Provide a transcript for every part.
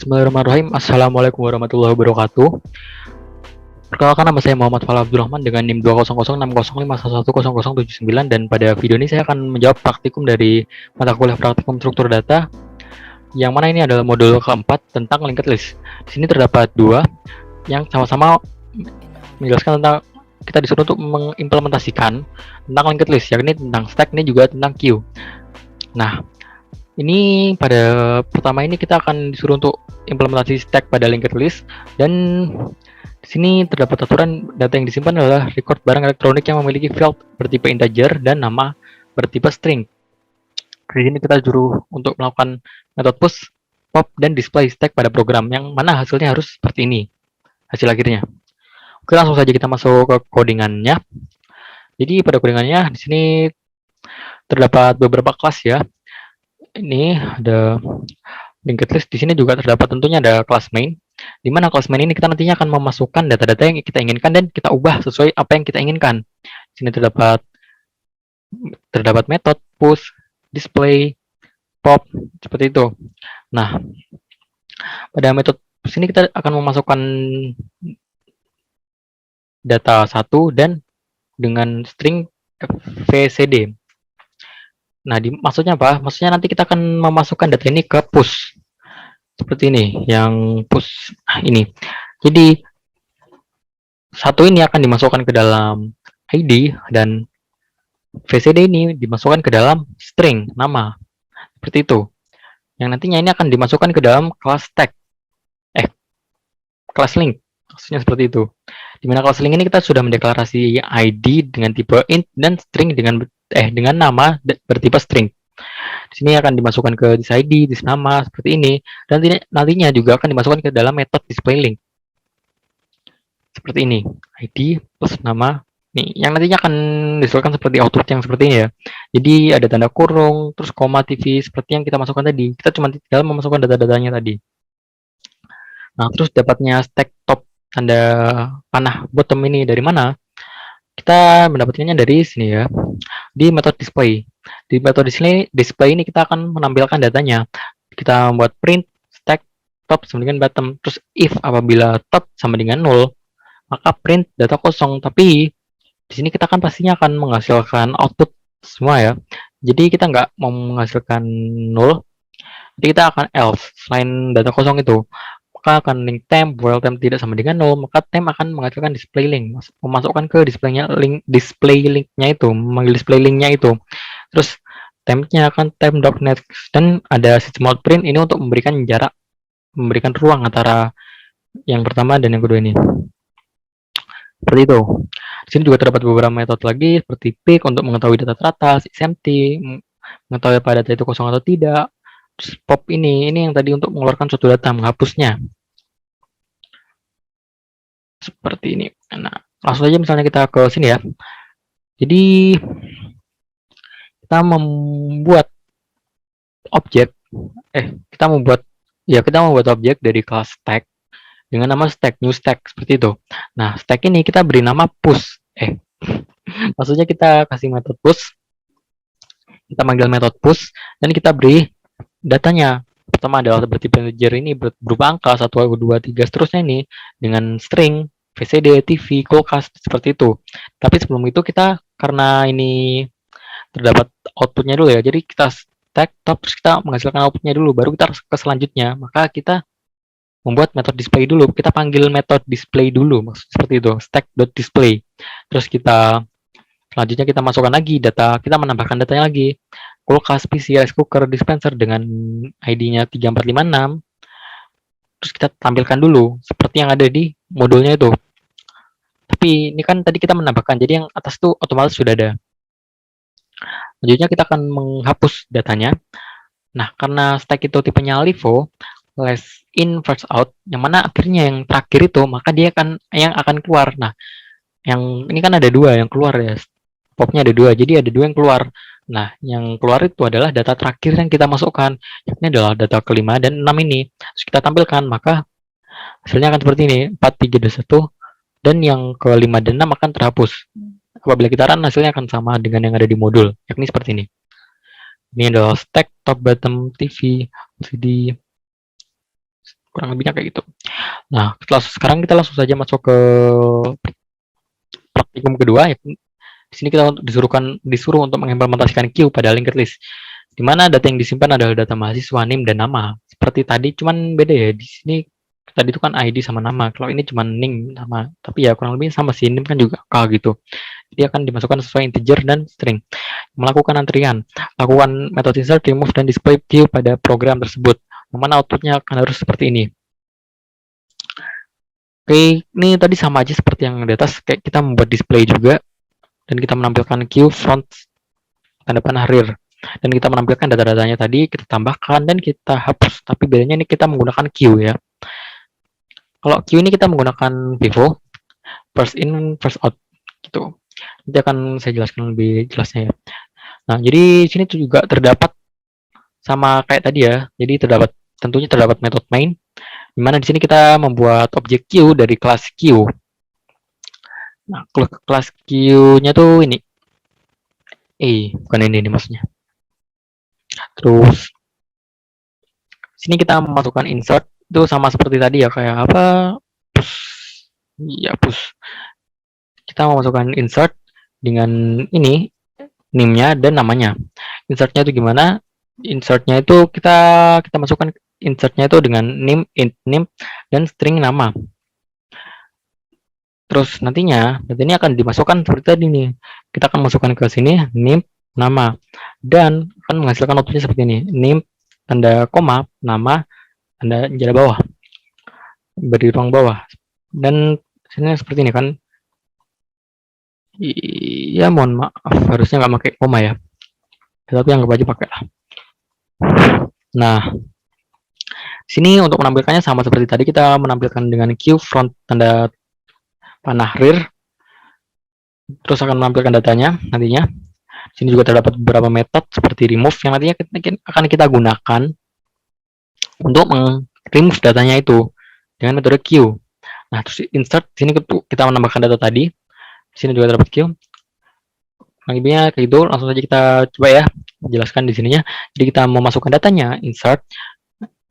Bismillahirrahmanirrahim. Assalamualaikum warahmatullahi wabarakatuh. Perkenalkan, nama saya Muhammad Fala Abdurrahman dengan NIM 2006051110079, dan pada video ini saya akan menjawab praktikum dari mata kuliah praktikum struktur data, yang mana ini adalah modul keempat tentang linked list. Di sini terdapat dua yang sama-sama menjelaskan tentang kita disuruh untuk mengimplementasikan tentang linked list, yakni tentang stack, ini juga tentang queue. Nah, ini pada pertama ini kita akan disuruh untuk implementasi stack pada linked list, dan di sini terdapat aturan data yang disimpan adalah record barang elektronik yang memiliki field bertipe integer dan nama bertipe string. Di sini kita disuruh untuk melakukan metode push, pop, dan display stack pada program yang mana hasilnya harus seperti ini, hasil akhirnya. Oke, langsung saja kita masuk ke codingannya. Jadi pada codingannya di sini terdapat beberapa kelas ya. Ini ada linked list, di sini juga terdapat tentunya ada kelas main, di mana kelas main ini kita nantinya akan memasukkan data-data yang kita inginkan dan kita ubah sesuai apa yang kita inginkan. Di sini terdapat metode push, display, pop, seperti itu. Nah, pada metode push ini kita akan memasukkan data 1 dan dengan string VCD. Nah, maksudnya apa? Maksudnya nanti kita akan memasukkan data ini ke push. Seperti ini, yang push ini. Jadi, satu ini akan dimasukkan ke dalam ID dan VCD ini dimasukkan ke dalam string, nama. Seperti itu. Yang nantinya ini akan dimasukkan ke dalam kelas stack. Kelas link. Maksudnya seperti itu. Dimana kelas link ini kita sudah mendeklarasi ID dengan tipe int dan string dengan nama bertipe string. Di sini akan dimasukkan ke this ID, this nama, seperti ini, dan nantinya juga akan dimasukkan ke dalam metode display link. Seperti ini, ID plus nama. Nih, yang nantinya akan dihasilkan seperti output yang seperti ini ya. Jadi ada tanda kurung, terus koma TV, seperti yang kita masukkan tadi. Kita cuma tinggal memasukkan data-datanya tadi. Nah, terus dapatnya stack top tanda panah bottom ini dari mana? Kita mendapatkannya dari sini ya, di metode display. Di metode display ini kita akan menampilkan datanya. Kita membuat print stack top sama dengan bottom. Terus if apabila top sama dengan 0, maka print data kosong. Tapi di sini kita kan pastinya akan menghasilkan output semua ya. Jadi kita nggak mau menghasilkan 0. Jadi kita akan else selain data kosong itu. Maka akan link temp, while temp tidak sama dengan 0, maka temp akan menghasilkan display link, memasukkan ke display linknya itu, memanggil display linknya itu. Terus tempnya akan temp.next, dan ada system out print ini untuk memberikan jarak, memberikan ruang antara yang pertama dan yang kedua ini. Seperti itu. Di sini juga terdapat beberapa metode lagi seperti pick untuk mengetahui data teratas, empty mengetahui apa data itu kosong atau tidak. Terus pop ini yang tadi untuk mengeluarkan suatu data, menghapusnya. Seperti ini. Nah, langsung saja misalnya kita ke sini ya. Jadi kita membuat objek, kita membuat objek dari kelas stack dengan nama stack, new stack, seperti itu. Nah, stack ini kita beri nama push. Maksudnya kita kasih metode push, kita manggil metode push, dan kita beri datanya. Pertama adalah bertipe integer ini berupa angka 1, 2, 3, seterusnya ini dengan string, VCD, TV, kulkas, seperti itu. Tapi sebelum itu kita, karena ini terdapat outputnya dulu ya, jadi kita stack top, terus kita menghasilkan outputnya dulu, baru kita ke selanjutnya. Maka kita membuat metode display dulu, kita panggil metode display dulu, maksud seperti itu, stack.display. Terus kita selanjutnya kita masukkan lagi data, kita menambahkan datanya lagi. Kulkas, PC, rice cooker, dispenser dengan ID-nya 3456. Terus kita tampilkan dulu seperti yang ada di modulnya itu. Tapi ini kan tadi kita menambahkan, jadi yang atas itu otomatis sudah ada. Selanjutnya kita akan menghapus datanya. Nah, karena stack itu tipenya LIFO, last in first out, yang mana akhirnya yang terakhir itu, maka dia yang akan keluar. Nah, yang ini kan ada dua yang keluar ya, popnya ada dua, jadi ada dua yang keluar. Nah, yang keluar itu adalah data terakhir yang kita masukkan, yakni adalah data ke-5 dan 6 ini. Terus kita tampilkan, maka hasilnya akan seperti ini, 4, 3, 2, 1, dan yang ke-5 dan 6 akan terhapus. Apabila kita run, hasilnya akan sama dengan yang ada di modul, yakni seperti ini. Ini adalah stack, top, bottom, TV, CD, kurang lebihnya kayak gitu. Nah, sekarang kita langsung saja masuk ke praktikum kedua. Ya. Di sini kita disuruh untuk mengimplementasikan queue pada linked list, di mana data yang disimpan adalah data mahasiswa, NIM, dan nama. Seperti tadi, cuman beda ya. Di sini tadi itu kan ID sama nama. Kalau ini cuma NIM sama, tapi ya kurang lebih sama sih. NIM kan juga K gitu. Jadi akan dimasukkan sesuai integer dan string. Melakukan antrian, lakukan metode insert, remove, dan display queue pada program tersebut. Mana outputnya akan harus seperti ini. Oke, ini tadi sama aja seperti yang di atas. Kayak kita membuat display juga, dan kita menampilkan queue front tanda panah rear, dan kita menampilkan data-datanya tadi, kita tambahkan dan kita hapus. Tapi bedanya ini kita menggunakan queue ya. Kalau queue ini kita menggunakan pivot, first in first out gitu. Nanti akan saya jelaskan lebih jelasnya ya. Nah, jadi sini juga terdapat sama kayak tadi ya. Jadi tentunya terdapat metode main, di mana di sini kita membuat objek queue dari kelas queue. Nah, kelas queue-nya tuh ini. Bukan ini maksudnya. Terus sini kita memasukkan insert, itu sama seperti tadi ya, kayak apa? Push. Kita memasukkan insert dengan ini NIM-nya dan namanya. Insertnya itu gimana? Insertnya itu kita masukkan insertnya itu dengan NIM, int NIM, dan string nama. Terus nantinya data ini akan dimasukkan seperti tadi nih. Kita akan masukkan ke sini NIM, nama, dan akan menghasilkan outputnya seperti ini. NIM tanda koma, nama tanda jada bawah, beri ruang bawah, dan sini seperti ini kan. Iya, mohon maaf, harusnya nggak pakai koma ya, tapi anggap aja pakai lah. Nah, sini untuk menampilkannya sama seperti tadi, kita menampilkan dengan queue front tanda panah rear, terus akan menampilkan datanya nantinya. Sini juga terdapat beberapa metode seperti remove yang nantinya akan kita gunakan untuk remove datanya itu dengan metode queue. Nah, terus insert, sini kita menambahkan data tadi. Sini juga terdapat queue. Lebihnya kayak gitu, langsung saja kita coba ya jelaskan di sininya. Jadi kita memasukkan datanya, insert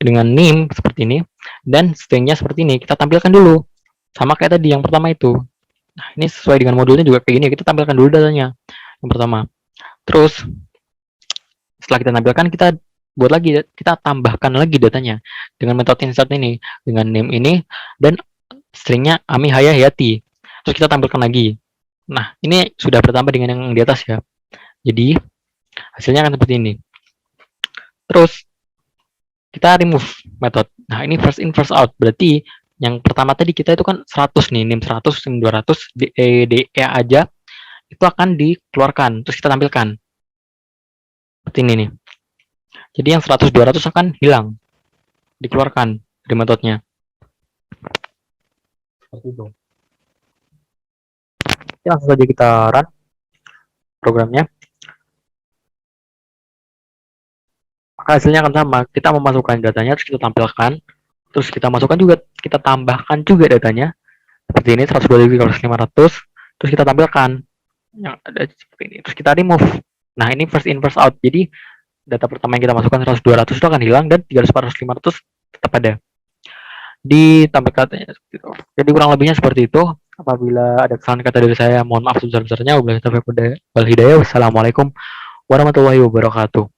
dengan name seperti ini, dan stringnya seperti ini. Kita tampilkan dulu, sama kayak tadi yang pertama itu. Nah, ini sesuai dengan modulnya juga kayak gini. Kita tampilkan dulu datanya yang pertama. Terus setelah kita tampilkan, kita buat lagi, kita tambahkan lagi datanya dengan metode insert ini, dengan name ini, dan stringnya Ami Haya Hayati. Terus kita tampilkan lagi. Nah, ini sudah bertambah dengan yang di atas ya. Jadi, hasilnya akan seperti ini. Terus, kita remove method. Nah, ini first in, first out. Berarti, yang pertama tadi kita itu kan 100 nih, NIM 100, NIM 200, DE aja, itu akan dikeluarkan. Terus kita tampilkan. Seperti ini nih. Jadi, yang 100, 200 akan hilang. Dikeluarkan dari metodenya. Seperti itu. Langsung saja kita run programnya. Maka hasilnya akan sama. Kita memasukkan datanya, terus kita tampilkan, terus kita masukkan juga, kita tambahkan juga datanya seperti ini, 125, 500, terus kita tampilkan yang ada seperti ini, terus kita remove. Nah, ini first in, first out. Jadi data pertama yang kita masukkan 100, 200 itu akan hilang, dan 300, 400, 500 tetap ada di tampilkannya. Jadi kurang lebihnya seperti itu. Apabila ada kesalahan kata dari saya, mohon maaf sebesar-besarnya. Wabillahi taufiq wal hidayah. Wassalamualaikum warahmatullahi wabarakatuh.